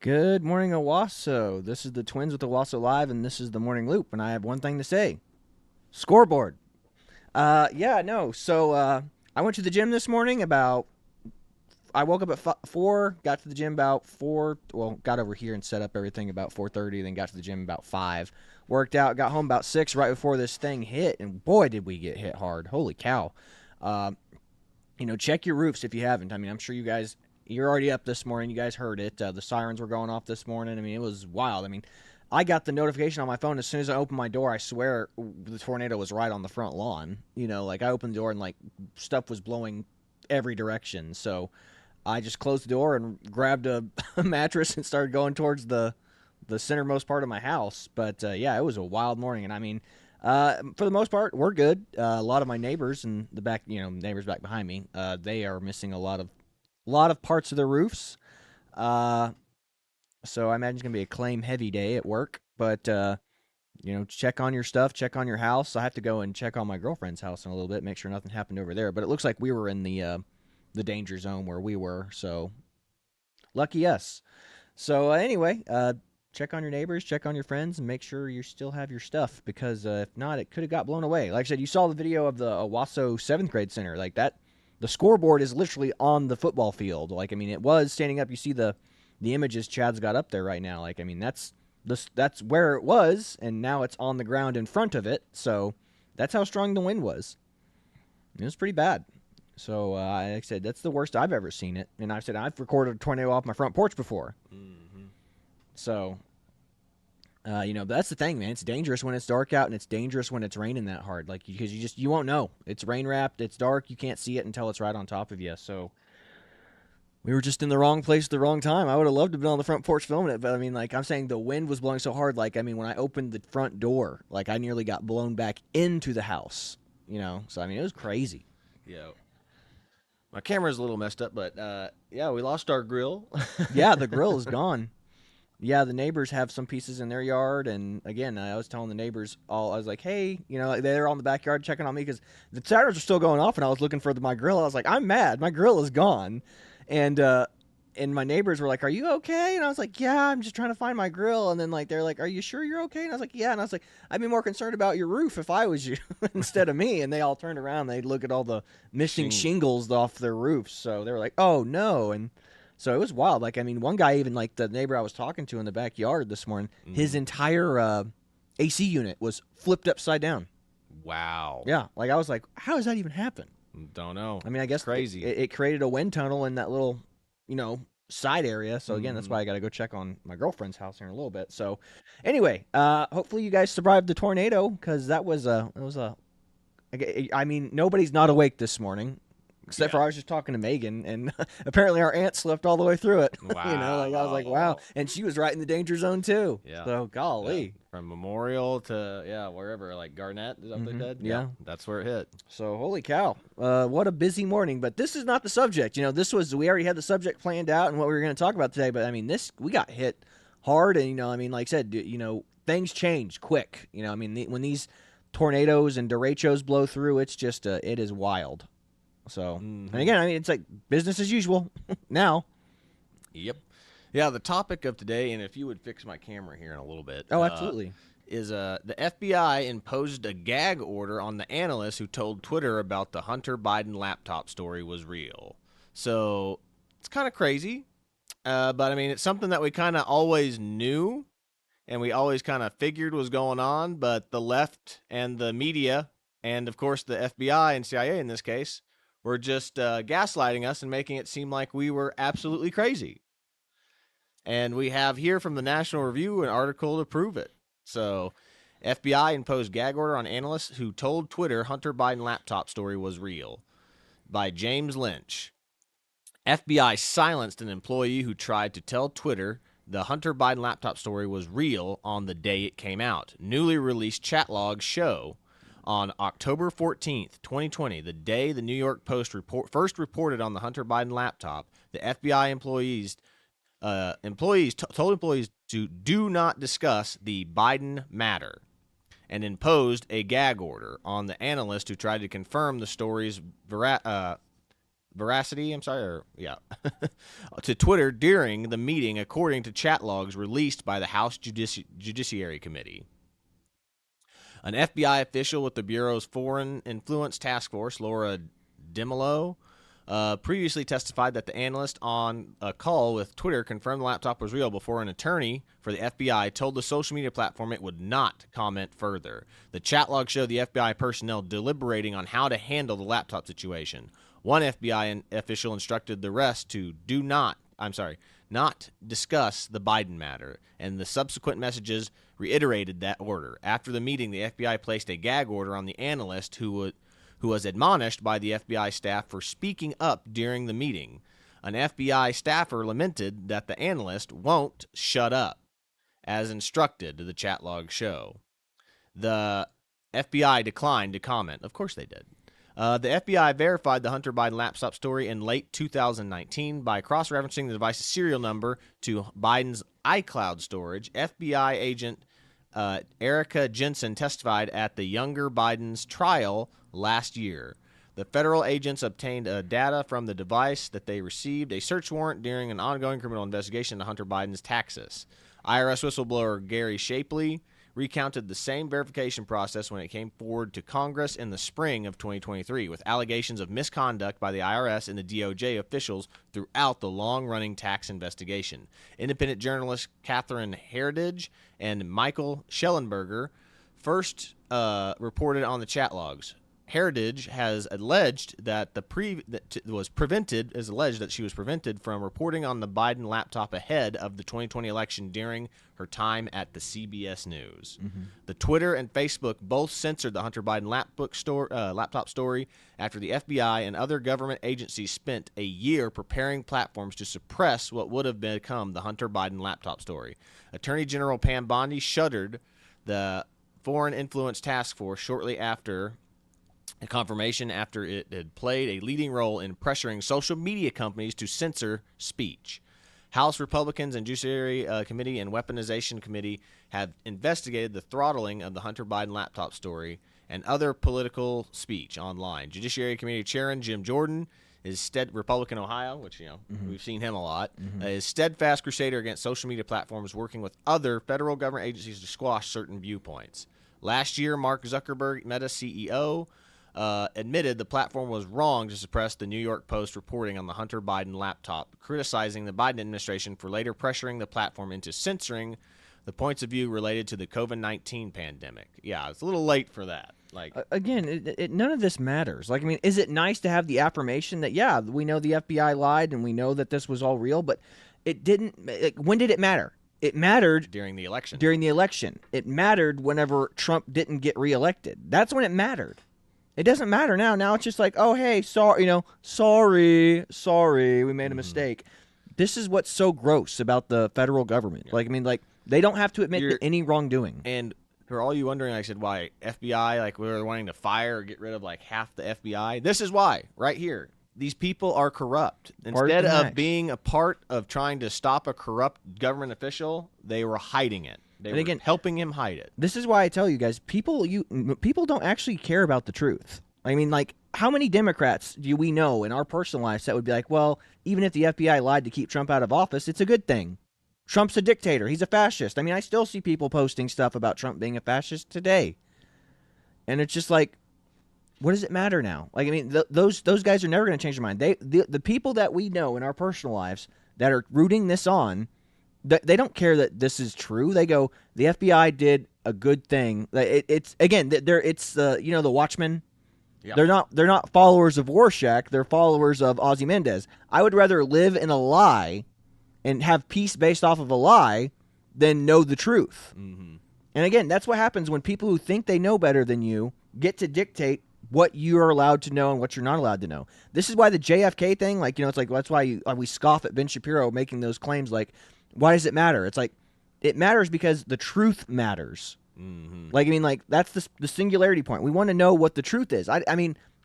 Good morning, Owasso. This is the Twins with Owasso Live, and this is the Morning Loop. And I have one thing to say: scoreboard. Yeah, no. So I went to the gym this morning. I woke up at 4, got to the gym about 4. Well, got over here and set up everything about 4:30. Then got to the gym about 5. Worked out, got home about 6, right before this thing hit. And boy, did we get hit hard! Holy cow! Uh, check your roofs if you haven't. I mean, I'm sure you're already up this morning. You guys heard it. The sirens were going off this morning. I mean, it was wild. I mean, I got the notification on my phone as soon as I opened my door. I swear the tornado was right on the front lawn. Like I opened the door and like stuff was blowing every direction. So I just closed the door and grabbed a mattress and started going towards the centermost part of my house. But yeah, it was a wild morning. And I mean, for the most part, we're good. A lot of my neighbors and the back, neighbors back behind me, they are missing a lot of parts of their roofs. Uh, so I imagine it's gonna be a claim heavy day at work. But check on your stuff, check on your house. I have to go and check on my girlfriend's house in a little bit, make sure nothing happened over there. But it looks like we were in the danger zone where we were. So lucky us. So anyway, check on your neighbors, check on your friends, and make sure you still have your stuff because if not, it could have got blown away. Like I said, you saw the video of the Owasso seventh grade center. Like that, the scoreboard is literally on the football field. Like I mean, it was standing up. You see the images Chad's got up there right now. Like I mean, that's where it was, and now it's on the ground in front of it. So that's how strong the wind was. It was pretty bad. So like I said, that's the worst I've ever seen it. And I've said I've recorded a tornado off my front porch before. So that's the thing, man. It's dangerous when it's dark out, and it's dangerous when it's raining that hard. Like because you won't know. It's rain wrapped. It's dark. You can't see it until it's right on top of you. So we were just in the wrong place at the wrong time. I would have loved to have been on the front porch filming it, but I mean, like I'm saying, the wind was blowing so hard. Like I mean, when I opened the front door, like I nearly got blown back into the house. So I mean, it was crazy. Yeah. My camera's a little messed up, but yeah, we lost our grill. Yeah, the grill is gone. Yeah, the neighbors have some pieces in their yard, and again, I was telling the neighbors I was like, hey, like they're on the backyard checking on me because the sirens were still going off, and I was looking for my grill. I was like, I'm mad, my grill is gone, and my neighbors were like, are you okay? And I was like, yeah, I'm just trying to find my grill. And then like they're like, are you sure you're okay? And I was like, yeah. And I was like, I'd be more concerned about your roof if I was you instead of me. And they all turned around, they look at all the missing shingles off their roofs, so they were like, oh no. And so it was wild. Like, I mean, one guy, even like the neighbor I was talking to in the backyard this morning, his entire AC unit was flipped upside down. Wow. Yeah. Like, I was like, how does that even happen? Don't know. I mean, I guess Crazy. it created a wind tunnel in that little, side area. So, again, that's why I got to go check on my girlfriend's house here in a little bit. So, anyway, hopefully you guys survived the tornado because I mean, nobody's not awake this morning. Except for I was just talking to Megan, and apparently our aunt slept all the way through it. Wow. Like I was like, wow, and she was right in the danger zone too. Yeah. So golly. Yeah. From Memorial to wherever, like Garnett, is that what they said? Yeah. That's where it hit. So holy cow, what a busy morning. But this is not the subject. We already had the subject planned out and what we were going to talk about today. But I mean, we got hit hard, and I mean, like I said, things change quick. I mean, when these tornadoes and derechos blow through, it's just it is wild. So, and again, I mean, it's like business as usual now. Yep. Yeah, the topic of today, and if you would fix my camera here in a little bit. Oh, absolutely. Is the FBI imposed a gag order on the analyst who told Twitter about the Hunter Biden laptop story was real. So, it's kind of crazy, but I mean, it's something that we kind of always knew, and we always kind of figured was going on, but the left and the media, and of course the FBI and CIA in this case, were just gaslighting us and making it seem like we were absolutely crazy. And we have here from the National Review an article to prove it. So, FBI imposed gag order on analysts who told Twitter Hunter Biden laptop story was real, by James Lynch. FBI silenced an employee who tried to tell Twitter the Hunter Biden laptop story was real on the day it came out. Newly released chat logs show on October 14th, 2020, the day the New York Post first reported on the Hunter Biden laptop, the FBI employees told employees to do not discuss the Biden matter and imposed a gag order on the analyst who tried to confirm the story's veracity, to Twitter during the meeting, according to chat logs released by the House Judiciary Committee. An FBI official with the Bureau's Foreign Influence Task Force, Laura Dimelo, previously testified that the analyst on a call with Twitter confirmed the laptop was real before an attorney for the FBI told the social media platform it would not comment further. The chat log showed the FBI personnel deliberating on how to handle the laptop situation. One FBI official instructed the rest to not discuss the Biden matter, and the subsequent messages reiterated that order. After the meeting, the FBI placed a gag order on the analyst who was admonished by the FBI staff for speaking up during the meeting. An FBI staffer lamented that the analyst won't shut up, as instructed, the chat logs show. The FBI declined to comment. Of course they did. The FBI verified the Hunter Biden laptop story in late 2019 by cross-referencing the device's serial number to Biden's iCloud storage. FBI agent Erica Jensen testified at the younger Biden's trial last year. The federal agents obtained data from the device that they received a search warrant during an ongoing criminal investigation into Hunter Biden's taxes. IRS whistleblower Gary Shapley recounted the same verification process when it came forward to Congress in the spring of 2023, with allegations of misconduct by the IRS and the DOJ officials throughout the long-running tax investigation. Independent journalists Catherine Heritage and Michael Schellenberger first reported on the chat logs. Heritage has alleged that she was prevented from reporting on the Biden laptop ahead of the 2020 election during her time at the CBS News. Mm-hmm. The Twitter and Facebook both censored the Hunter Biden laptop story after the FBI and other government agencies spent a year preparing platforms to suppress what would have become the Hunter Biden laptop story. Attorney General Pam Bondi shuttered the Foreign Influence Task Force shortly after a confirmation after it had played a leading role in pressuring social media companies to censor speech. House Republicans and Judiciary Committee and Weaponization Committee have investigated the throttling of the Hunter Biden laptop story and other political speech online. Judiciary Committee Chairman Jim Jordan is Republican Ohio, which we've seen him a lot, is steadfast crusader against social media platforms working with other federal government agencies to squash certain viewpoints. Last year, Mark Zuckerberg, Meta CEO, admitted the platform was wrong to suppress the New York Post reporting on the Hunter Biden laptop, criticizing the Biden administration for later pressuring the platform into censoring the points of view related to the COVID-19 pandemic. Yeah, it's a little late for that. Again, none of this matters. Is it nice to have the affirmation that, yeah, we know the FBI lied and we know that this was all real, but it didn't. When did it matter? It mattered during the election. It mattered whenever Trump didn't get reelected. That's when it mattered. It doesn't matter now. Now it's just like, oh, hey, sorry, we made a mistake. This is what's so gross about the federal government. Yeah. They don't have to admit to any wrongdoing. And for all you wondering, I said, why FBI, we were wanting to fire or get rid of half the FBI. This is why, right here. These people are corrupt. Instead of being a part of trying to stop a corrupt government official, they were hiding it. They were helping him hide it. This is why I tell you guys, people don't actually care about the truth. How many Democrats do we know in our personal lives that would be like, well, even if the FBI lied to keep Trump out of office, it's a good thing. Trump's a dictator. He's a fascist. I still see people posting stuff about Trump being a fascist today. And it's just like, what does it matter now? Those guys are never going to change their mind. The people that we know in our personal lives that are rooting this on, they don't care that this is true. They go, the FBI did a good thing. It's the Watchmen. Yep. They're not followers of Rorschach. They're followers of Ozymandias. I would rather live in a lie and have peace based off of a lie than know the truth. Mm-hmm. And again, that's what happens when people who think they know better than you get to dictate what you are allowed to know and what you're not allowed to know. This is why the JFK thing, that's why we scoff at Ben Shapiro making those claims. Why does it matter? It's it matters because the truth matters. Mm-hmm. That's the singularity point. We want to know what the truth is.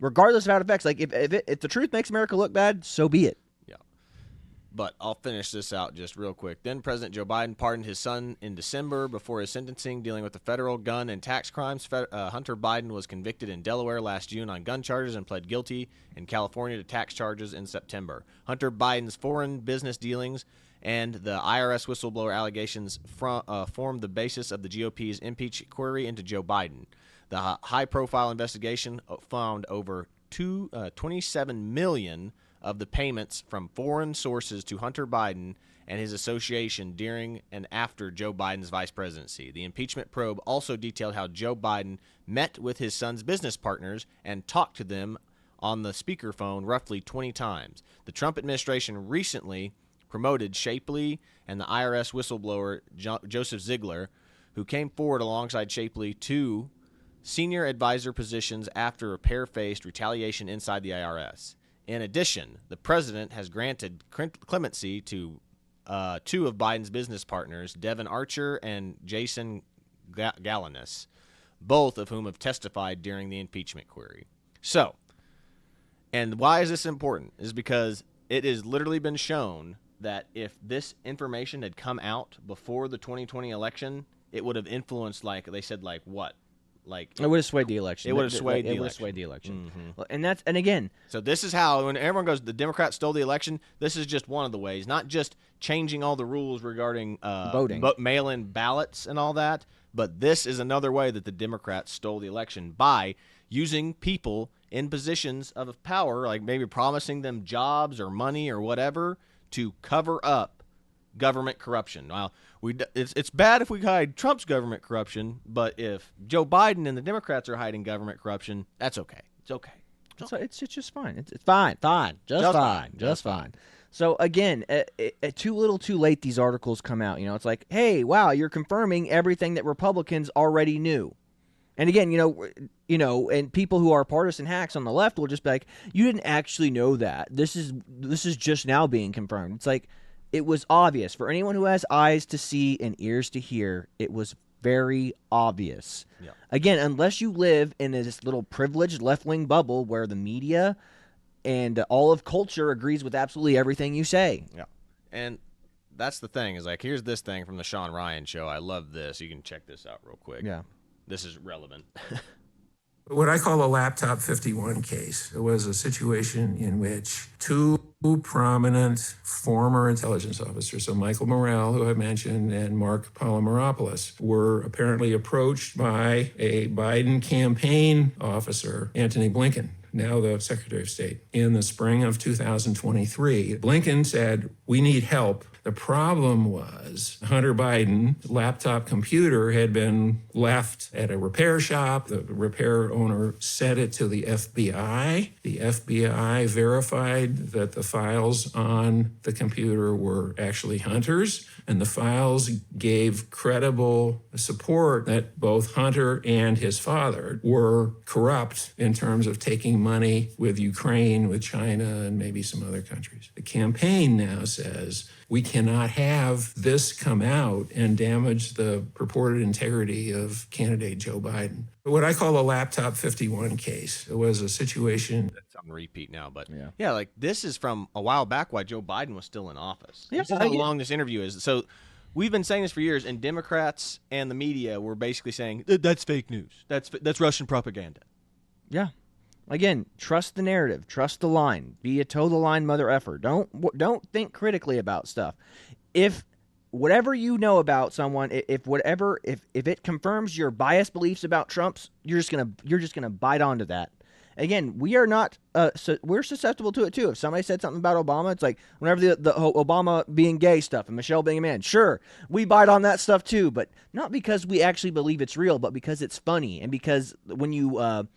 Regardless of how it affects, if the truth makes America look bad, so be it. Yeah. But I'll finish this out just real quick. Then President Joe Biden pardoned his son in December before his sentencing dealing with the federal gun and tax crimes. Hunter Biden was convicted in Delaware last June on gun charges and pled guilty in California to tax charges in September. Hunter Biden's foreign business dealings and the IRS whistleblower allegations formed the basis of the GOP's impeach inquiry into Joe Biden. The high-profile investigation found over 27 million of the payments from foreign sources to Hunter Biden and his association during and after Joe Biden's vice presidency. The impeachment probe also detailed how Joe Biden met with his son's business partners and talked to them on the speakerphone roughly 20 times. The Trump administration recently promoted Shapley and the IRS whistleblower Joseph Ziegler, who came forward alongside Shapley to senior advisor positions after a pair faced retaliation inside the IRS. In addition, the president has granted clemency to two of Biden's business partners, Devin Archer and Jason Galanis, both of whom have testified during the impeachment query. So, and why is this important? Is because it has literally been shown that if this information had come out before the 2020 election, it would have influenced, like they said, like what? Like it would have swayed the election. It would have swayed the election. It would have swayed the election. Mm-hmm. And again. So this is how, when everyone goes, the Democrats stole the election, this is just one of the ways. Not just changing all the rules regarding voting, mail-in ballots and all that, but this is another way that the Democrats stole the election by using people in positions of power, like maybe promising them jobs or money or whatever, to cover up government corruption. Well, it's bad if we hide Trump's government corruption, but if Joe Biden and the Democrats are hiding government corruption, that's okay. It's okay. It's just fine. It's fine. Just fine. So again, too little, too late. These articles come out. It's like, hey, wow, you're confirming everything that Republicans already knew. And again, and people who are partisan hacks on the left will just be like, you didn't actually know that. This is just now being confirmed. It's like, it was obvious. For anyone who has eyes to see and ears to hear, it was very obvious. Yeah. Again, unless you live in this little privileged left-wing bubble where the media and all of culture agrees with absolutely everything you say. Yeah. And that's the thing, is like, here's this thing from the Sean Ryan show. I love this. You can check this out real quick. Yeah. This is relevant. What I call a laptop 51 case. It was a situation in which two prominent former intelligence officers, so Michael Morrell, who I mentioned, and Mark Polymeropoulos, were apparently approached by a Biden campaign officer, Antony Blinken, now the Secretary of State, in the spring of 2023. Blinken said, "We need help." The problem was Hunter Biden's laptop computer had been left at a repair shop. The repair owner sent it to the FBI. The FBI verified that the files on the computer were actually Hunter's, and the files gave credible support that both Hunter and his father were corrupt in terms of taking money with Ukraine, with China, and maybe some other countries. The campaign now says, we cannot have this come out and damage the purported integrity of candidate Joe Biden. What I call a laptop 51 case. It was a situation that's on repeat now, but yeah, like this is from a while back while Joe Biden was still in office. Yeah, this is how long this interview is. So we've been saying this for years, and Democrats and the media were basically saying that's fake news. That's Russian propaganda. Yeah. Again, trust the narrative, trust the line, be a toe-the-line mother effer. Don't think critically about stuff. If whatever you know about someone, if it confirms your biased beliefs about Trump's, you're just gonna bite onto that. Again, we are not. We're susceptible to it too. If somebody said something about Obama, it's like whenever the Obama being gay stuff and Michelle being a man. Sure, we bite on that stuff too, but not because we actually believe it's real, but because it's funny and because when you.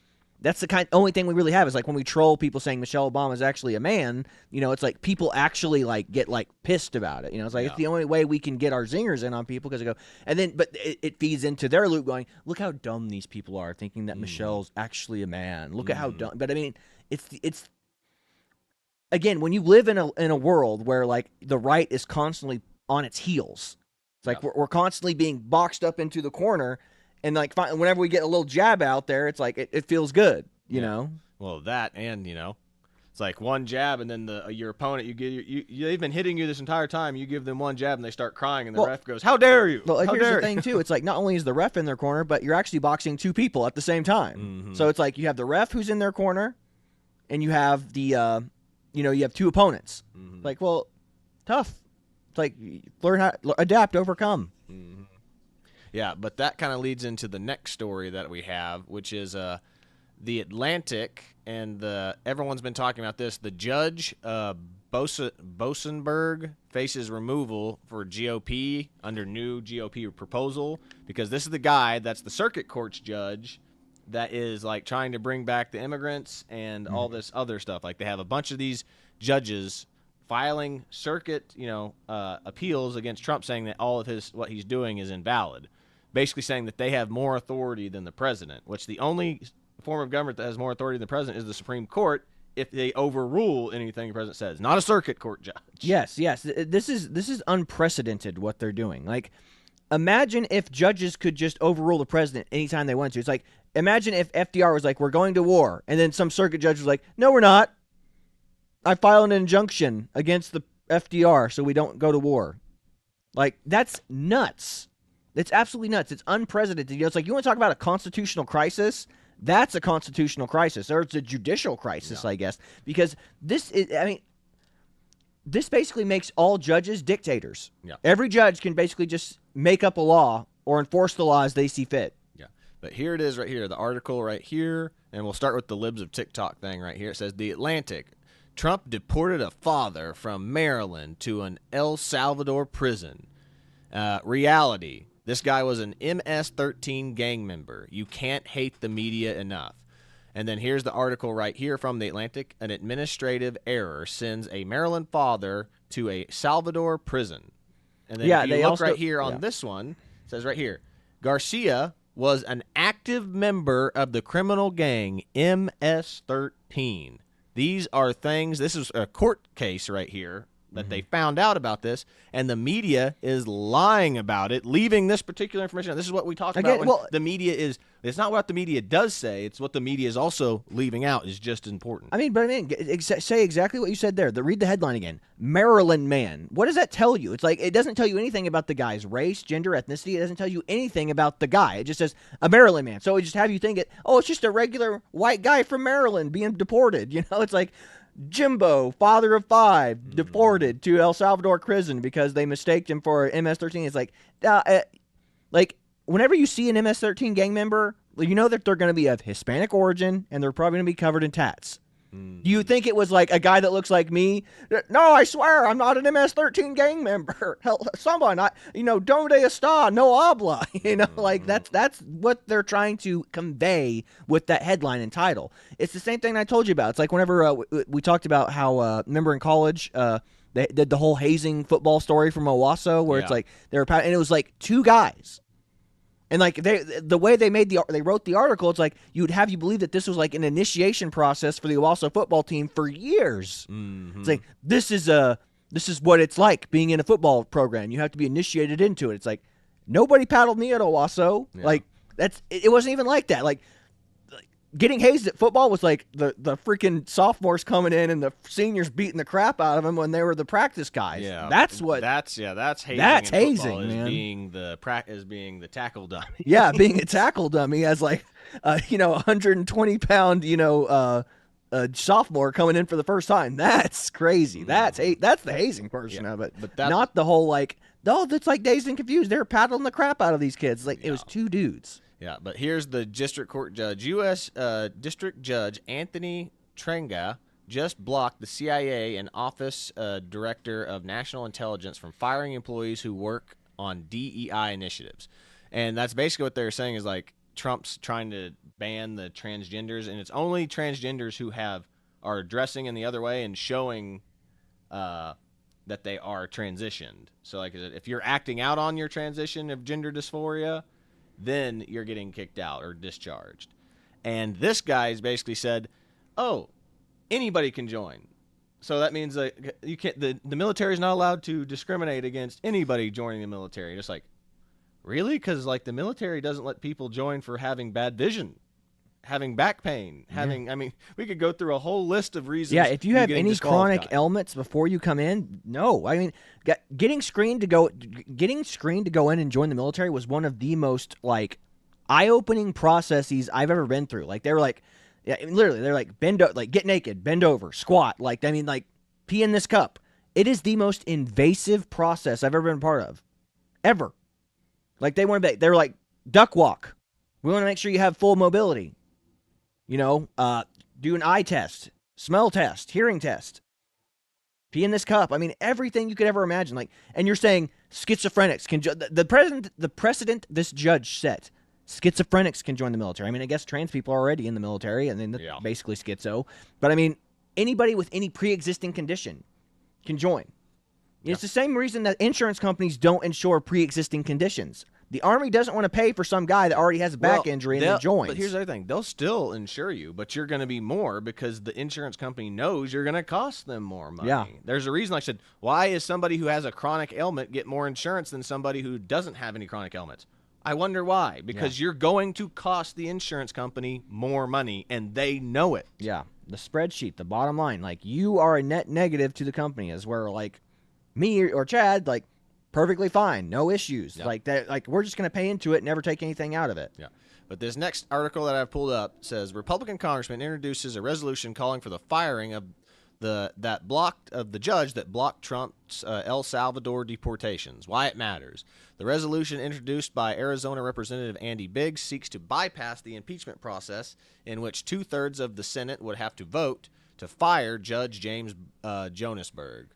That's the only thing we really have is like when we troll people saying Michelle Obama is actually a man, it's like people actually like get like pissed about it. It's like it's the only way we can get our zingers in on people because they go, and then but it feeds into their loop going, look how dumb these people are thinking that Michelle's actually a man. Look at how dumb. But I mean, it's again, when you live in a world where like the right is constantly on its heels, it's like we're constantly being boxed up into the corner. And like whenever we get a little jab out there, it's like it feels good, you know. Well, that and It's like one jab, and then your opponent, they've been hitting you this entire time. You give them one jab, and they start crying, and the ref goes, "How dare you?" Well, How here's dare the thing, too. It's like not only is the ref in their corner, but you're actually boxing two people at the same time. Mm-hmm. So it's like you have the ref who's in their corner, and you have the, you have two opponents. Mm-hmm. Like, well, tough. It's like learn how adapt, overcome. Mm-hmm. Yeah, but that kind of leads into the next story that we have, which is the Atlantic, and everyone's been talking about this. The judge, Bosenberg, faces removal for GOP under new GOP proposal because this is the guy that's the circuit court's judge that is like trying to bring back the immigrants and all this other stuff. Like they have a bunch of these judges filing circuit, appeals against Trump, saying that all of what he's doing is invalid. Basically saying that they have more authority than the president, which the only form of government that has more authority than the president is the Supreme Court if they overrule anything the president says, not a circuit court judge. Yes. This is unprecedented what they're doing. Like, imagine if judges could just overrule the president anytime they want to. It's like, imagine if FDR was like, we're going to war, and then some circuit judge was like, no, we're not. I file an injunction against the FDR so we don't go to war. Like, that's nuts. It's absolutely nuts. It's unprecedented. It's like, you want to talk about a constitutional crisis? That's a constitutional crisis, or it's a judicial crisis, I guess, because this basically makes all judges dictators. Yeah. Every judge can basically just make up a law or enforce the law as they see fit. Yeah. But here it is right here, the article right here, and we'll start with the libs of TikTok thing right here. It says, The Atlantic, Trump deported a father from Maryland to an El Salvador prison. Reality. This guy was an MS-13 gang member. You can't hate the media enough. And then here's the article right here from The Atlantic. An administrative error sends a Maryland father to a Salvador prison. And then if you look right here on this one, it says right here, Garcia was an active member of the criminal gang MS-13. These are things, this is a court case right here, that they found out about this, and the media is lying about it, leaving this particular information. This is what we talked about when the media is. It's not what the media does say; it's what the media is also leaving out is just important. Say exactly what you said there. Read the headline again. Maryland man. What does that tell you? It's like it doesn't tell you anything about the guy's race, gender, ethnicity. It doesn't tell you anything about the guy. It just says a Maryland man. So it just have you think it's just a regular white guy from Maryland being deported. It's like Jimbo, father of 5, deported to El Salvador prison because they mistaked him for MS-13. It's like, whenever you see an MS-13 gang member, you know that they're going to be of Hispanic origin and they're probably going to be covered in tats. Do you think it was like a guy that looks like me? No, I swear, I'm not an MS-13 gang member. Hell, someone, donde está, no habla. Like that's what they're trying to convey with that headline and title. It's the same thing I told you about. It's like whenever we talked about how, remember in college, they did the whole hazing football story from Owasso, where it's like and it was like 2 guys. And like the way they wrote the article, it's like you'd have you believe that this was like an initiation process for the Owasso football team for years. Mm-hmm. It's like this is what it's like being in a football program. You have to be initiated into it. It's like nobody paddled me at Owasso. Yeah. Like it wasn't even like that. Like getting hazed at football was like the freaking sophomores coming in and the seniors beating the crap out of them when they were the practice guys. Yeah, that's hazing. That's hazing, man. As being the tackle dummy. Yeah, being a tackle dummy as like 120-pound sophomore coming in for the first time. That's crazy. That's the hazing portion of it, but not the whole that's like dazed and confused. They're paddling the crap out of these kids. Like it was 2 dudes. Yeah, but here's the district court judge. U.S. District Judge Anthony Trenga just blocked the CIA and Office Director of National Intelligence from firing employees who work on DEI initiatives. And that's basically what they're saying is like Trump's trying to ban the transgenders, and it's only transgenders who are dressing in the other way and showing that they are transitioned. So like if you're acting out on your transition of gender dysphoria, then you're getting kicked out or discharged. And this guy's basically said, oh, anybody can join. So that means you can't. The military is not allowed to discriminate against anybody joining the military. Just like, really? Because like the military doesn't let people join for having bad vision. having back pain, having. I mean, we could go through a whole list of reasons. Yeah, if you have getting any chronic disqualified. ailments before you come in, no. I mean, getting screened to go in and join the military was one of the most like eye-opening processes I've ever been through. Like they were like, yeah, literally, they're like get naked, bend over, squat. Like I mean, like pee in this cup. It is the most invasive process I've ever been part of, ever. Like they were like duck walk. We want to make sure you have full mobility. You know, do an eye test, smell test, hearing test, pee in this cup. I mean, everything you could ever imagine. Like, and you're saying schizophrenics can the precedent this judge set. Schizophrenics can join the military. I mean, I guess trans people are already in the military, and then basically schizo. But I mean, anybody with any pre-existing condition can join. It's the same reason that insurance companies don't insure pre-existing conditions. The Army doesn't want to pay for some guy that already has a back injury and then joins. But here's the other thing. They'll still insure you, but you're going to be more because the insurance company knows you're going to cost them more money. Yeah. There's a reason, like I said, why is somebody who has a chronic ailment get more insurance than somebody who doesn't have any chronic ailments? I wonder why. Because you're going to cost the insurance company more money, and they know it. Yeah. The spreadsheet, the bottom line. Like, you are a net negative to the company is where, like, me or Chad, like, perfectly fine, no issues. Yeah. Like that, like we're just going to pay into it and never take anything out of it. Yeah. But this next article that I've pulled up says Republican congressman introduces a resolution calling for the firing of the judge that blocked Trump's El Salvador deportations. Why it matters. The resolution introduced by Arizona Representative Andy Biggs seeks to bypass the impeachment process in which 2/3 of the Senate would have to vote to fire Judge James Jonesberg.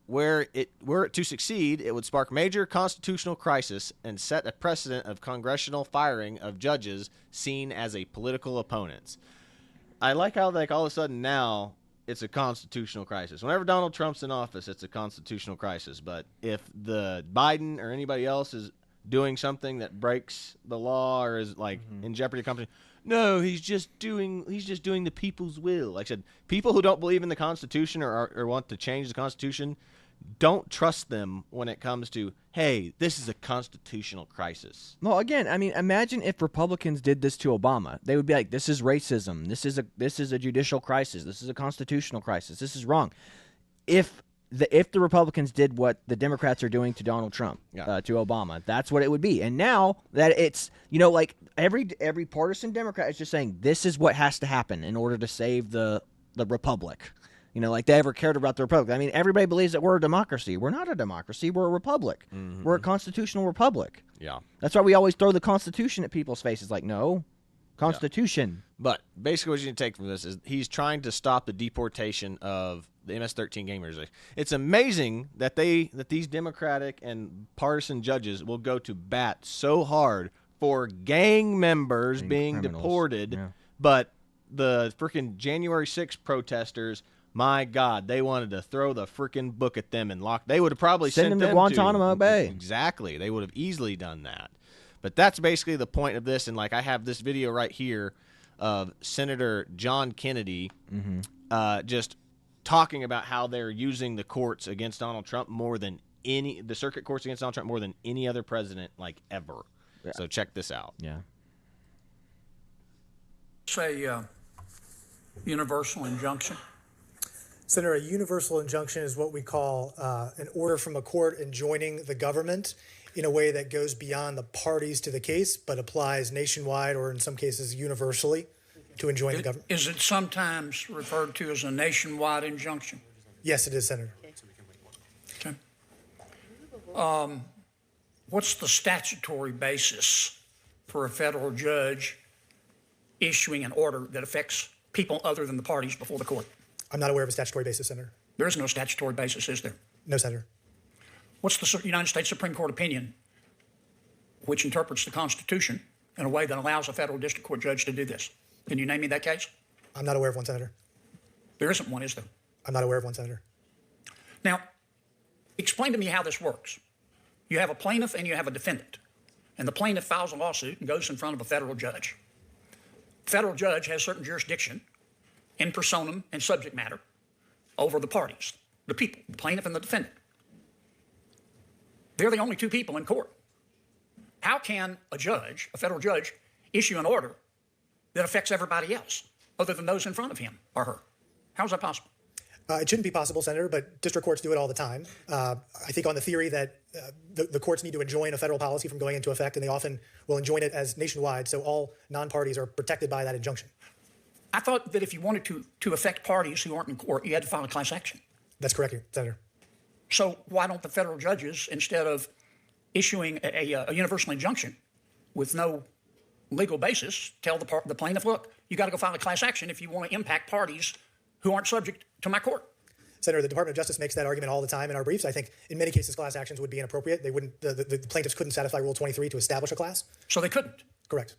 Were it to succeed, it would spark major constitutional crisis and set a precedent of congressional firing of judges seen as a political opponents. I like how like all of a sudden now it's a constitutional crisis. Whenever Donald Trump's in office, it's a constitutional crisis. But if the Biden or anybody else is doing something that breaks the law or is like in jeopardy of company, no, he's just doing the people's will. Like I said, people who don't believe in the Constitution or want to change the Constitution, don't trust them when it comes to, hey, this is a constitutional crisis. Well, again, I mean, imagine if Republicans did this to Obama. They would be like, this is racism. This is a judicial crisis. This is a constitutional crisis. This is wrong. If the Republicans did what the Democrats are doing to Donald Trump, to Obama, that's what it would be. And now that it's, you know, like every partisan Democrat is just saying this is what has to happen in order to save the republic. You know, like they ever cared about the republic. I mean, everybody believes that we're a democracy. We're not a democracy. We're a republic. We're a constitutional republic. Yeah. That's why we always throw the Constitution at people's faces. Like, no, Constitution. Yeah. But basically what you need to take from this is he's trying to stop the deportation of the MS-13 gamers. It's amazing that these Democratic and partisan judges will go to bat so hard for gang members being deported, but the freaking January 6th protesters, my God, they wanted to throw the freaking book at them and lock. They would have probably send them to Guantanamo Bay. Exactly. They would have easily done that. But that's basically the point of this. And like I have this video right here of Senator John Kennedy just talking about how they're using the courts against Donald Trump the circuit courts against Donald Trump more than any other president like ever. Yeah. So check this out. Yeah. Say universal injunction. Senator, a universal injunction is what we call an order from a court enjoining the government in a way that goes beyond the parties to the case, but applies nationwide or in some cases universally to enjoin the government. Is it sometimes referred to as a nationwide injunction? Yes, it is, Senator. Okay. What's the statutory basis for a federal judge issuing an order that affects people other than the parties before the court? I'm not aware of a statutory basis, Senator. There is no statutory basis, is there? No, Senator. What's the United States Supreme Court opinion which interprets the Constitution in a way that allows a federal district court judge to do this? Can you name me that case? I'm not aware of one, Senator. There isn't one, is there? I'm not aware of one, Senator. Now, explain to me how this works. You have a plaintiff and you have a defendant, and the plaintiff files a lawsuit and goes in front of a federal judge. The federal judge has certain jurisdiction in personam and subject matter over the parties, the people, the plaintiff and the defendant. They're the only two people in court. How can a judge, a federal judge, issue an order that affects everybody else other than those in front of him or her. How is that possible? It shouldn't be possible, Senator, but district courts do it all the time. I think on the theory that the courts need to enjoin a federal policy from going into effect, and they often will enjoin it as nationwide, so all non-parties are protected by that injunction. I thought that if you wanted to affect parties who aren't in court, you had to file a class action. That's correct, Senator. So why don't the federal judges, instead of issuing a universal injunction with no legal basis, tell the plaintiff, look, you got to go file a class action if you want to impact parties who aren't subject to my court? Senator, the Department of Justice makes that argument all the time in our briefs. I think in many cases class actions would be inappropriate. They wouldn't. The plaintiffs couldn't satisfy Rule 23 to establish a class. So they couldn't. Correct.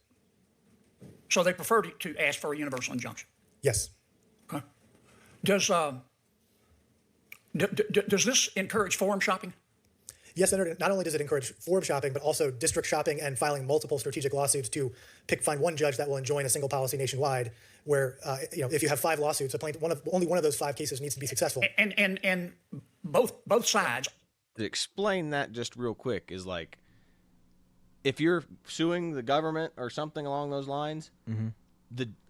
So they preferred to ask for a universal injunction. Yes. Okay. Does this encourage forum shopping? Yes, Senator. Not only does it encourage forum shopping, but also district shopping and filing multiple strategic lawsuits to find one judge that will enjoin a single policy nationwide. Where if you have 5 lawsuits, only one of those 5 cases needs to be successful. And both sides. To explain that just real quick is like, if you're suing the government or something along those lines, an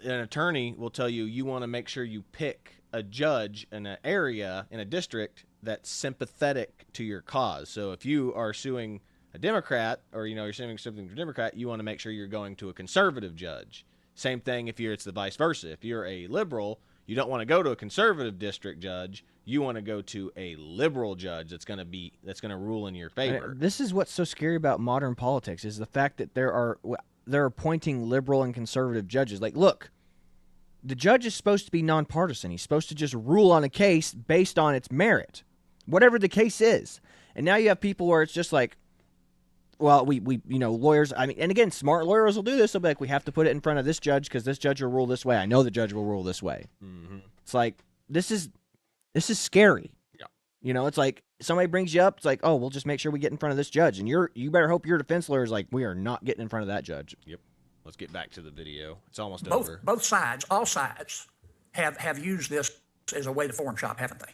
attorney will tell you you want to make sure you pick a judge in an area, in a district, that's sympathetic to your cause. So if you are suing a Democrat, or you're suing something to a Democrat, you want to make sure you're going to a conservative judge. Same thing if it's the vice versa. If you're a liberal, you don't want to go to a conservative district judge. You want to go to a liberal judge that's going to rule in your favor. This is what's so scary about modern politics, is the fact that they're appointing liberal and conservative judges. Like, look, the judge is supposed to be nonpartisan. He's supposed to just rule on a case based on its merit, whatever the case is. And now you have people where it's just like, well, we lawyers, and again, smart lawyers will do this. They'll be like, we have to put it in front of this judge because this judge will rule this way. I know the judge will rule this way. Mm-hmm. It's like, this is scary. Yeah. It's like somebody brings you up. It's like, oh, we'll just make sure we get in front of this judge. And you better hope your defense lawyer is like, we are not getting in front of that judge. Yep. Let's get back to the video. It's almost over. Both sides, all sides, have used this as a way to forum shop, haven't they?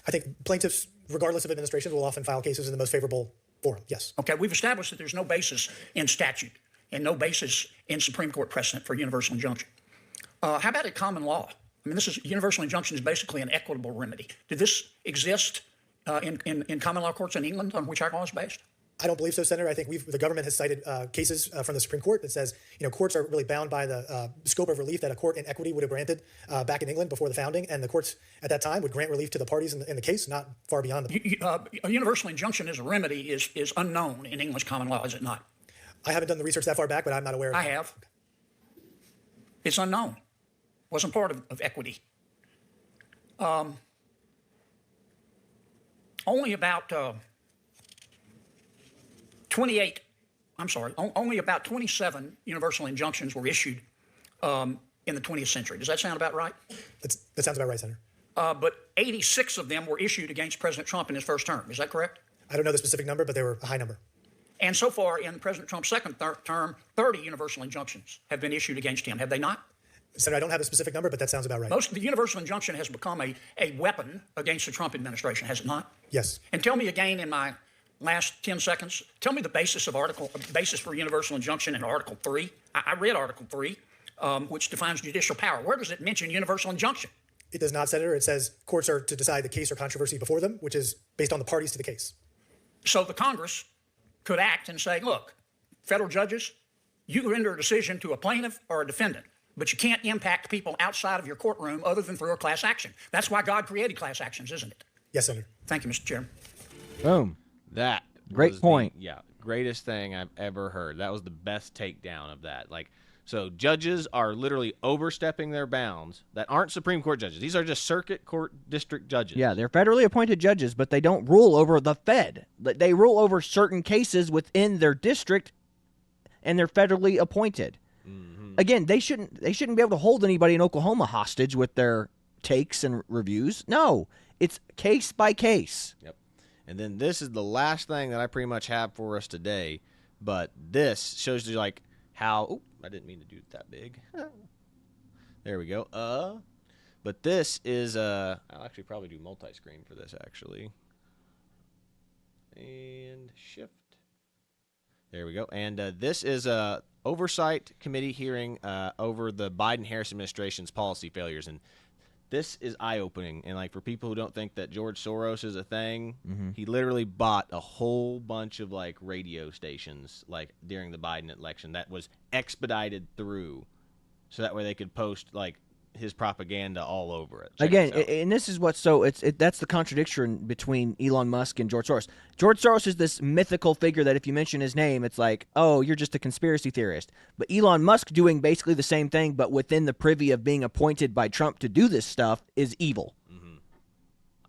I think plaintiffs, regardless of administrations, will often file cases in the most favorable forum. Yes. Okay, we've established that there's no basis in statute and no basis in Supreme Court precedent for universal injunction. How about in common law? Universal injunction is basically an equitable remedy. Did this exist in common law courts in England on which our law is based? I don't believe so, Senator. I think the government has cited cases from the Supreme Court that says, courts are really bound by the scope of relief that a court in equity would have granted back in England before the founding, and the courts at that time would grant relief to the parties in the case, not far beyond them. A universal injunction as a remedy is unknown in English common law, is it not? I haven't done the research that far back, but I'm not aware of it. I have. It's unknown. Wasn't part of equity. Only about 27 universal injunctions were issued in the 20th century. Does that sound about right? That sounds about right, Senator. But 86 of them were issued against President Trump in his first term. Is that correct? I don't know the specific number, but they were a high number. And so far in President Trump's second term, 30 universal injunctions have been issued against him. Have they not? Senator, I don't have a specific number, but that sounds about right. The universal injunction has become a weapon against the Trump administration, has it not? Yes. And tell me again in my last 10 seconds, tell me the basis for universal injunction in Article 3. I read Article 3, which defines judicial power. Where does it mention universal injunction? It does not, Senator. It says courts are to decide the case or controversy before them, which is based on the parties to the case. So the Congress could act and say, look, federal judges, you can render a decision to a plaintiff or a defendant, but you can't impact people outside of your courtroom other than through a class action. That's why God created class actions, isn't it? Yes, Senator. Thank you, Mr. Chairman. Boom. That Great was point. Greatest thing I've ever heard. That was the best takedown of that. So judges are literally overstepping their bounds that aren't Supreme Court judges. These are just circuit court district judges. Yeah, they're federally appointed judges, but they don't rule over the Fed. They rule over certain cases within their district, and they're federally appointed. Mm-hmm. Again, they shouldn't be able to hold anybody in Oklahoma hostage with their takes and reviews. No, it's case by case. Yep. And then this is the last thing that I pretty much have for us today, but this shows you how. Oh, I didn't mean to do it that big. There we go. But this is I'll actually probably do multi-screen for this actually. And shift. There we go. And this is a oversight committee hearing over the Biden-Harris administration's policy failures, and this is eye-opening. And like for people who don't think that George Soros is a thing, he literally bought a whole bunch of like radio stations like during the Biden election that was expedited through, so that way they could post like his propaganda all over it. Check Again, this out. and this is what's so that's the contradiction between Elon Musk and George Soros. George Soros is this mythical figure that if you mention his name, it's like, oh, you're just a conspiracy theorist. But Elon Musk doing basically the same thing, but within the privy of being appointed by Trump to do this stuff, is evil.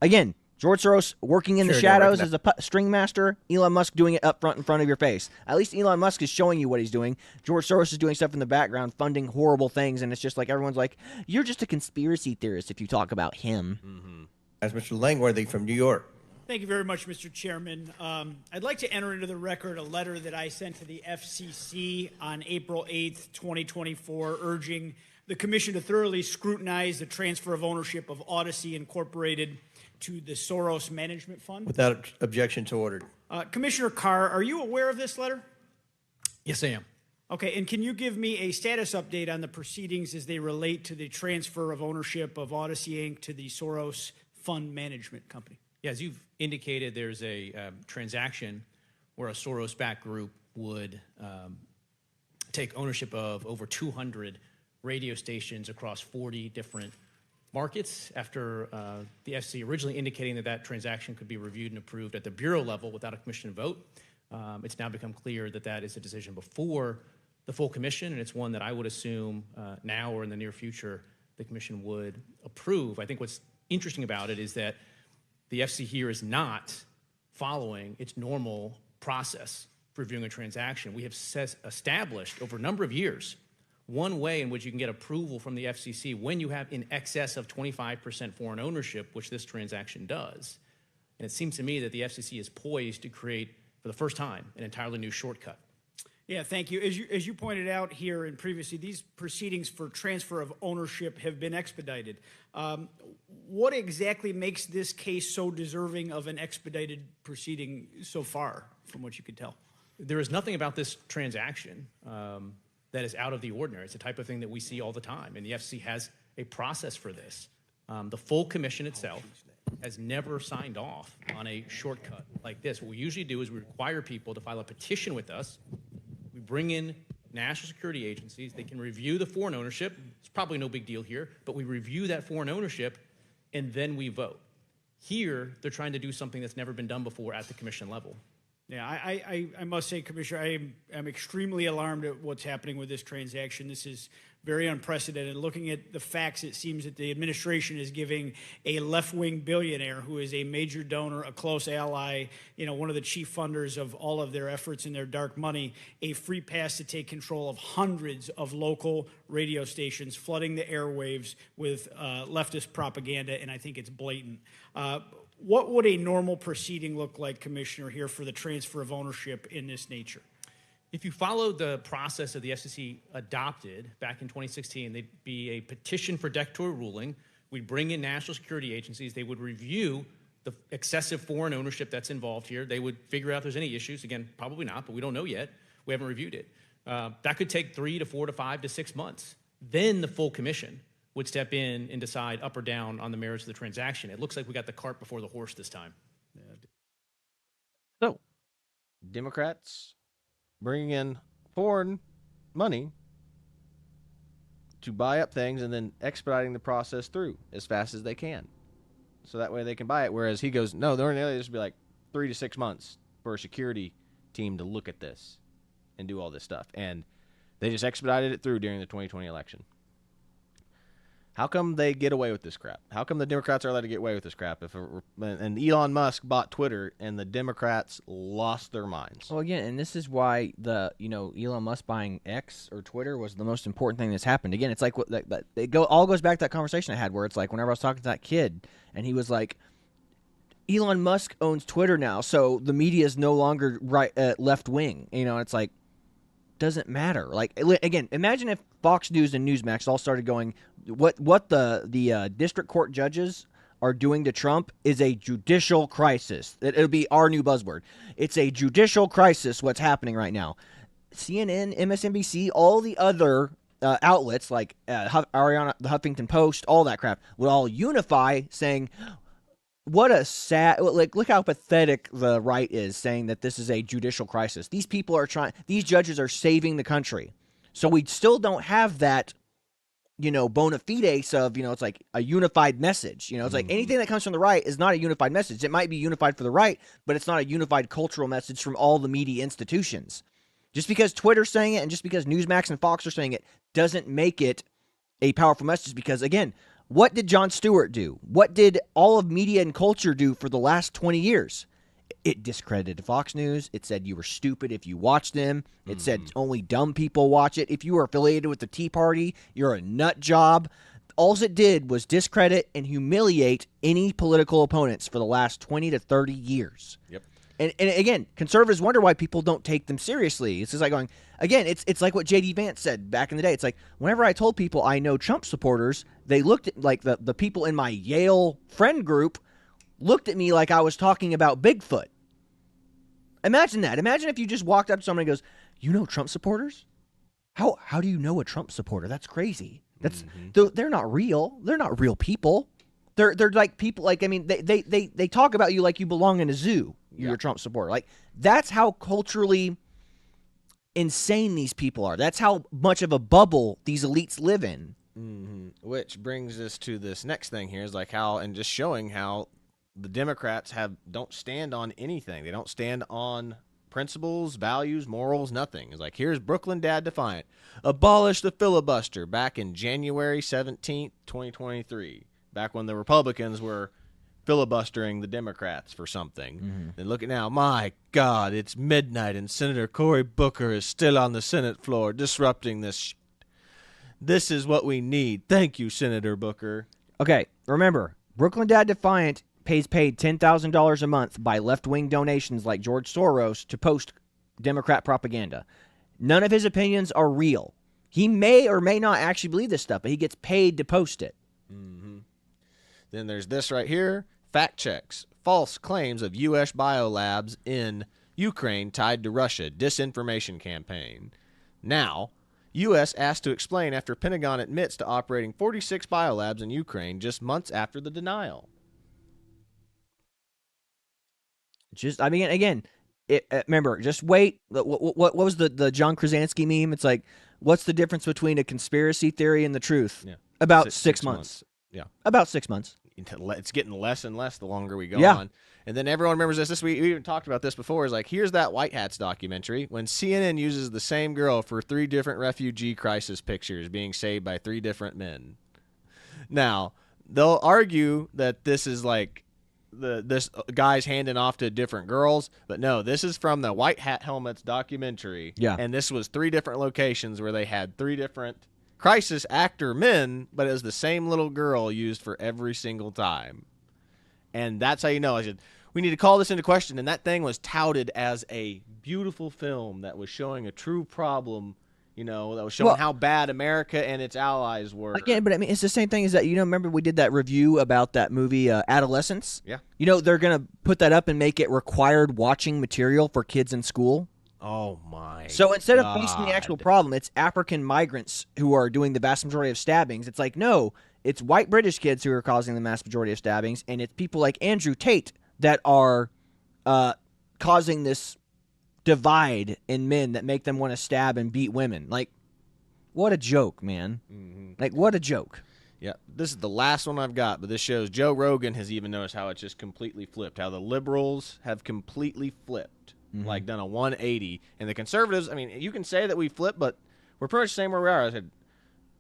Again, George Soros working in the shadows as a string master, Elon Musk doing it up front in front of your face. At least Elon Musk is showing you what he's doing. George Soros is doing stuff in the background, funding horrible things, and it's just like everyone's like, you're just a conspiracy theorist if you talk about him. As Mr. Langworthy from New York. Thank you very much, Mr. Chairman. I'd like to enter into the record a letter that I sent to the FCC on April 8th, 2024, urging the Commission to thoroughly scrutinize the transfer of ownership of Odyssey Incorporated to the Soros Management Fund. Without objection to order. Commissioner Carr, are you aware of this letter? Yes, I am. Okay, and can you give me a status update on the proceedings as they relate to the transfer of ownership of Odyssey Inc. to the Soros Fund Management Company? Yeah, as you've indicated, there's a transaction where a Soros-backed group would take ownership of over 200 radio stations across 40 different markets after the FCC originally indicating that that transaction could be reviewed and approved at the bureau level without a commission vote. It's now become clear that that is a decision before the full commission, and it's one that I would assume now or in the near future the commission would approve. I think what's interesting about it is that the FCC here is not following its normal process for reviewing a transaction. We have established over a number of years one way in which you can get approval from the FCC when you have in excess of 25% foreign ownership, which this transaction does. And it seems to me that the FCC is poised to create, for the first time, an entirely new shortcut. Yeah, thank you. As you pointed out here and previously, these proceedings for transfer of ownership have been expedited. What exactly makes this case so deserving of an expedited proceeding so far, from what you could tell? There is nothing about this transaction that is out of the ordinary. It's the type of thing that we see all the time, and the FCC has a process for this. The full commission itself has never signed off on a shortcut like this. What we usually do is we require people to file a petition with us. We bring in national security agencies. They can review the foreign ownership. It's probably no big deal here, but we review that foreign ownership, and then we vote. Here, they're trying to do something that's never been done before at the commission level. Yeah, I must say, Commissioner, I'm extremely alarmed at what's happening with this transaction. This is very unprecedented. Looking at the facts, it seems that the administration is giving a left-wing billionaire who is a major donor, a close ally, one of the chief funders of all of their efforts and their dark money, a free pass to take control of hundreds of local radio stations, flooding the airwaves with leftist propaganda, and I think it's blatant. What would a normal proceeding look like, Commissioner, here for the transfer of ownership in this nature? If you follow the process that the FCC adopted back in 2016, there'd be a petition for declaratory ruling. We'd bring in national security agencies. They would review the excessive foreign ownership that's involved here. They would figure out if there's any issues. Again, probably not, but we don't know yet. We haven't reviewed it. That could take 3 to 4 to 5 to 6 months. Then the full commission would step in and decide up or down on the merits of the transaction. It looks like we got the cart before the horse this time. So, Democrats bringing in foreign money to buy up things and then expediting the process through as fast as they can. So that way they can buy it. Whereas he goes, no, they're going to be like 3 to 6 months for a security team to look at this and do all this stuff. And they just expedited it through during the 2020 election. How come they get away with this crap? How come the Democrats are allowed to get away with this crap? And Elon Musk bought Twitter, and the Democrats lost their minds. Well, again, and this is why Elon Musk buying X or Twitter was the most important thing that's happened. Again, it's like all goes back to that conversation I had where it's like whenever I was talking to that kid, and he was like, Elon Musk owns Twitter now, so the media is no longer left wing. It's like, doesn't matter. Like, again, imagine if Fox News and Newsmax all started going, what the district court judges are doing to Trump is a judicial crisis. It'll be our new buzzword. It's a judicial crisis what's happening right now. CNN, MSNBC, all the other outlets like Ariana, the Huffington Post, all that crap would all unify saying, what a sad, like, look how pathetic the right is saying that this is a judicial crisis. These people are these judges are saving the country. So we still don't have that, bona fides of, it's like a unified message. It's like anything that comes from the right is not a unified message. It might be unified for the right, but it's not a unified cultural message from all the media institutions. Just because Twitter's saying it and just because Newsmax and Fox are saying it doesn't make it a powerful message because, again, what did Jon Stewart do? What did all of media and culture do for the last 20 years? It discredited Fox News. It said you were stupid if you watched them. It said only dumb people watch it. If you were affiliated with the Tea Party, you're a nut job. All it did was discredit and humiliate any political opponents for the last 20 to 30 years. Yep. And again, conservatives wonder why people don't take them seriously. It's just like going, again, it's like what J.D. Vance said back in the day. It's like whenever I told people I know Trump supporters, they looked at, like the people in my Yale friend group looked at me like I was talking about Bigfoot. Imagine that. Imagine if you just walked up to someone and goes, you know Trump supporters? How do you know a Trump supporter? That's crazy. That's they're not real. They're not real people. They're like people, like, I mean, they talk about you like you belong in a zoo. You're a Trump supporter. Like, that's how culturally insane these people are. That's how much of a bubble these elites live in. Which brings us to this next thing here is like how, and just showing how the Democrats don't stand on anything. They don't stand on principles, values, morals, nothing. It's like, here's Brooklyn Dad Defiant. Abolish the filibuster back in January 17th, 2023. Back when the Republicans were filibustering the Democrats for something. Then look at now. My God, it's midnight and Senator Cory Booker is still on the Senate floor disrupting this. This is what we need. Thank you, Senator Booker. Okay, remember, Brooklyn Dad Defiant pays paid $10,000 a month by left-wing donations like George Soros to post Democrat propaganda. None of his opinions are real. He may or may not actually believe this stuff, but he gets paid to post it. Then there's this right here. Fact checks. False claims of U.S. biolabs in Ukraine tied to Russia. Disinformation campaign. Now, U.S. asked to explain after Pentagon admits to operating 46 biolabs in Ukraine just months after the denial. I mean, again, remember, just wait. What was the John Krasinski meme? It's like, what's the difference between a conspiracy theory and the truth? Yeah. About 6 months. Yeah. About 6 months. It's getting less and less the longer we go Yeah. on. And then everyone remembers this. We even talked about this before. Is like, here's that White Hats documentary when CNN uses the same girl for 3 different refugee crisis pictures being saved by 3 different men. Now, they'll argue that this is like this guy's handing off to different girls, but no, this is from the White Hat Helmets documentary. Yeah. And this was 3 different locations where they had 3 different crisis actor men, but it was the same little girl used for every single time. And that's how you know. I said, we need to call this into question. And that thing was touted as a beautiful film that was showing a true problem, that was showing how bad America and its allies were. Again, but I mean, it's the same thing as that. Remember we did that review about that movie Adolescence? Yeah. They're going to put that up and make it required watching material for kids in school. Oh, my So instead God. of facing the actual problem, it's African migrants who are doing the vast majority of stabbings. It's like, no, it's white British kids who are causing the vast majority of stabbings, and it's people like Andrew Tate that are causing this divide in men that make them want to stab and beat women. Like, what a joke, man. Like, what a joke. Yeah, this is the last one I've got, but this shows Joe Rogan has even noticed how it's just completely flipped, how the liberals have completely flipped, like done a 180. And the conservatives, I mean, you can say that we flipped, but we're pretty much the same where we are. I said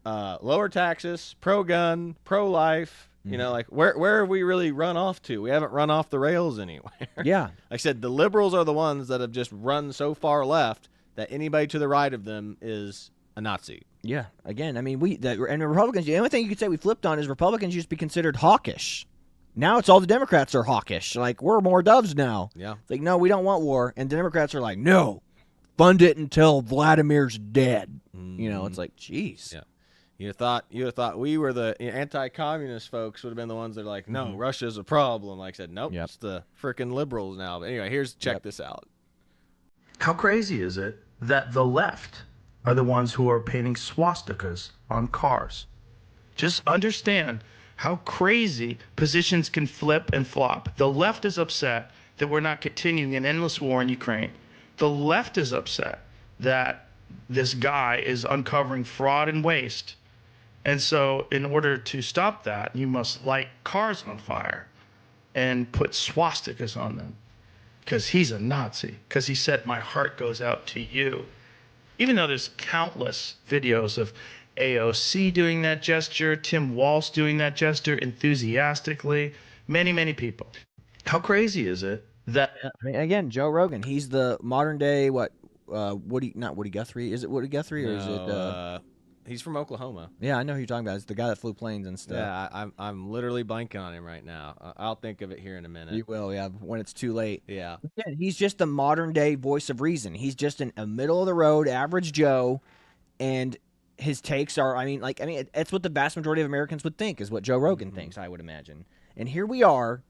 lower taxes, pro-gun, pro-life. Like where have we really run off to? We haven't run off the rails anywhere. Yeah. Like I said, the liberals are the ones that have just run so far left that anybody to the right of them is a Nazi. Yeah. Again, I mean, and Republicans, the only thing you could say we flipped on is Republicans used to be considered hawkish. Now it's all the Democrats are hawkish. Like, we're more doves now. Yeah. It's like, no, we don't want war. And the Democrats are like, no, fund it until Vladimir's dead. It's like, jeez. Yeah. You thought we were the anti-communist folks would have been the ones that are like, no, Russia's a problem. Like I said, nope, it's the freaking liberals now. But anyway, check this out. How crazy is it that the left are the ones who are painting swastikas on cars? Just understand how crazy positions can flip and flop. The left is upset that we're not continuing an endless war in Ukraine. The left is upset that this guy is uncovering fraud and waste. And so in order to stop that, you must light cars on fire and put swastikas on them. Because he's a Nazi. Because he said, my heart goes out to you. Even though there's countless videos of AOC doing that gesture, Tim Walz doing that gesture enthusiastically, many, many people. How crazy is it that... I mean, again, Joe Rogan, he's the modern day, not Woody Guthrie. Is it Woody Guthrie or is it... He's from Oklahoma. Yeah, I know who you're talking about. It's the guy that flew planes and stuff. Yeah, I'm literally blanking on him right now. I'll think of it here in a minute. You will, yeah, when it's too late. Yeah. Again, he's just the modern day voice of reason. He's just a middle of the road, average Joe, and his takes are, it's what the vast majority of Americans would think is what Joe Rogan thinks, I would imagine. And here we are,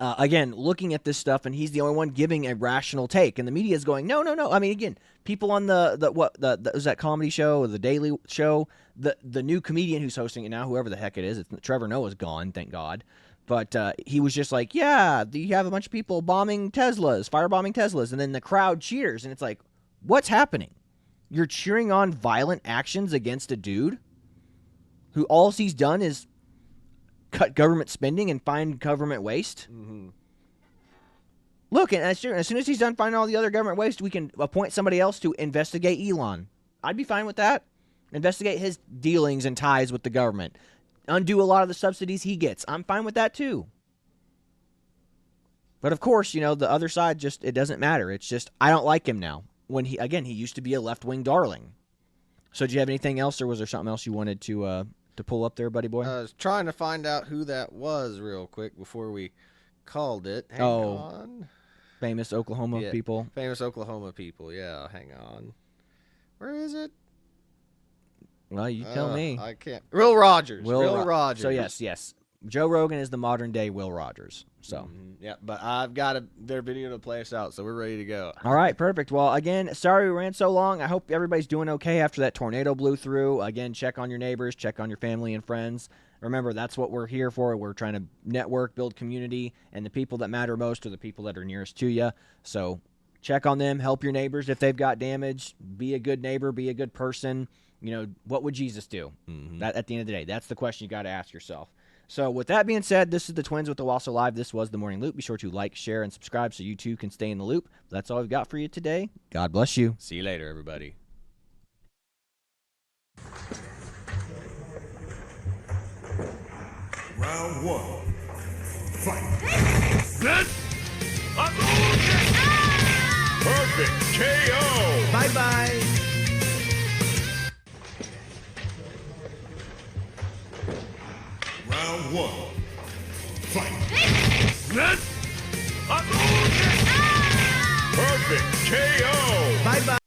again, looking at this stuff, and he's the only one giving a rational take, and the media is going, no. I mean, again, people on was that comedy show or the Daily Show, the new comedian who's hosting it now, whoever the heck it is, Trevor Noah's gone, thank God. But he was just like, yeah, you have a bunch of people firebombing Teslas, and then the crowd cheers, and it's like, what's happening? You're cheering on violent actions against a dude who all he's done is cut government spending and find government waste? Mm-hmm. Look, and as soon as he's done finding all the other government waste, we can appoint somebody else to investigate Elon. I'd be fine with that. Investigate his dealings and ties with the government. Undo a lot of the subsidies he gets. I'm fine with that too. But of course, the other side it doesn't matter. It's just, I don't like him now. When he used to be a left-wing darling. So do you have anything else, or was there something else you wanted to pull up there, buddy boy? I was trying to find out who that was real quick before we called it. Hang on. Famous Oklahoma people. Famous Oklahoma people, yeah. Hang on. Where is it? Well, you tell me. I can't. Will Rogers. Will Rogers. So, yes. Joe Rogan is the modern-day Will Rogers. So, yeah, but I've got their video to play us out, so we're ready to go. All right, perfect. Well, again, sorry we ran so long. I hope everybody's doing okay after that tornado blew through. Again, check on your neighbors, check on your family and friends. Remember, that's what we're here for. We're trying to network, build community, and the people that matter most are the people that are nearest to you. So check on them, help your neighbors if they've got damage. Be a good neighbor, be a good person. What would Jesus do? That, at the end of the day, that's the question you got to ask yourself. So with that being said, this is the Twins with the Owasso Live. This was the Morning Loop. Be sure to like, share, and subscribe so you too can stay in the loop. That's all I've got for you today. God bless you. See you later, everybody. Round one. Fight. Perfect KO. Bye-bye. Round one. Fight. Perfect KO. Bye-bye.